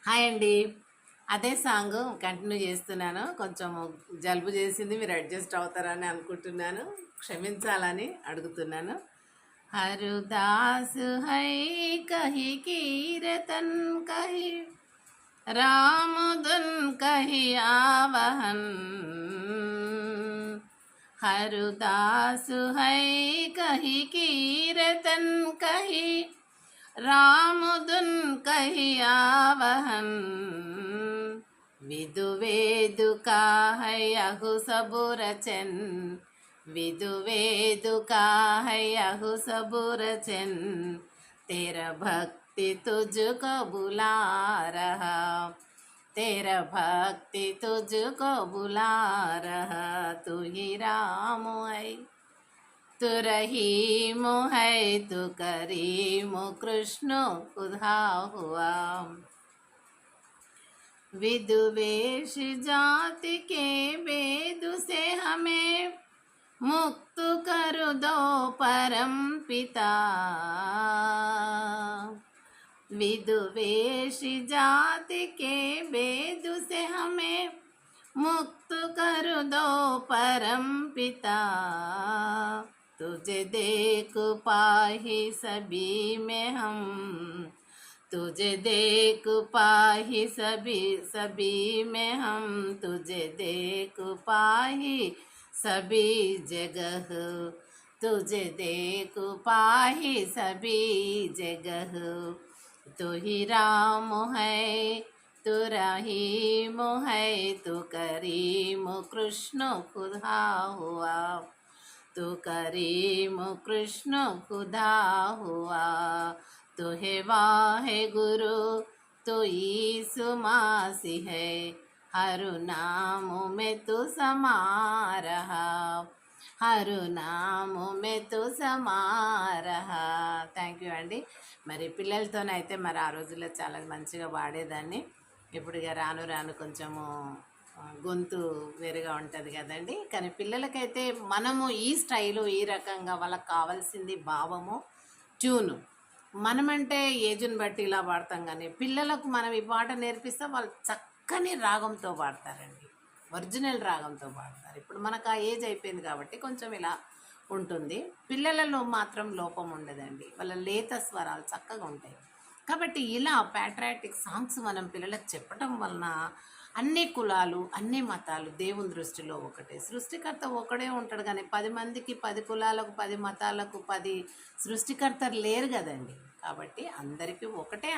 Hi అండి. అదే song continue చేస్తున్నాను. కొంచెం జలుబు చేసింది, మీరు అడ్జస్ట్ అవుతారని అనుకుంటున్నాను, క్షమించాలని అడుగుతున్నాను. హరుదాస్ హై కహి కీరతన్ కహి రాముదున్ కహి ఆవహన్ हरुदास है कही कीर्तन कही राम दुन कही आवहन विदु वेदु का है यहु सबु रचन विदु वेदु का है यहु सबु रचन तेरा भक्ति तुझको बुला रहा तेरा भक्ति तुझको बुला रहा तू ही राम है तू रहीम है तू करीम कृष्ण खुदा हुआ विद्वेष जाति के वेद से हमें मुक्त कर दो परम पिता विद्वेष जाति के वेद से हमें मुक्त कर दो परम पिता तुझे देख पाही सभी में हम तुझे देख पाही सभी में हम तुझे देख पाही सभी जगह तुझे देख पाही सभी जगह तू ही राम है तू रहीम है तू करीम कृष्ण खुदा हुआ तू करीम कृष्ण खुदा हुआ तू है वाहे गुरु तू यीशु मसीह है हर नाम में तू समा रहा हर नाम में तू समा रहा థ్యాంక్ యూ అండి. మరి పిల్లలతోనైతే మరి ఆ రోజుల్లో చాలా మంచిగా పాడేదాన్ని. ఇప్పుడు ఇక రాను రాను కొంచెము గొంతు వేరుగా ఉంటుంది కదండి. కానీ పిల్లలకైతే మనము ఈ స్టైలు ఈ రకంగా వాళ్ళకి కావాల్సింది భావము, ట్యూను. మనమంటే ఏజ్ని బట్టి ఇలా పాడతాం, కానీ పిల్లలకు మనం ఈ పాట నేర్పిస్తే వాళ్ళు చక్కని రాగంతో పాడతారండి, ఒరిజినల్ రాగంతో పాడతారు. ఇప్పుడు మనకు ఆ ఏజ్ అయిపోయింది కాబట్టి కొంచెం ఇలా ఉంటుంది. పిల్లలలో మాత్రం లోపం ఉండదండి, వాళ్ళ లేత స్వరాలు చక్కగా ఉంటాయి. కాబట్టి ఇలా ప్యాట్రియాటిక్ సాంగ్స్ మనం పిల్లలకు చెప్పడం వలన అన్ని కులాలు అన్ని మతాలు దేవుని దృష్టిలో ఒకటే. సృష్టికర్త ఒకడే ఉంటాడు, కానీ 10 మందికి 10 కులాలకు 10 మతాలకు 10 సృష్టికర్తలు లేరు కదండి. కాబట్టి అందరికీ ఒకటే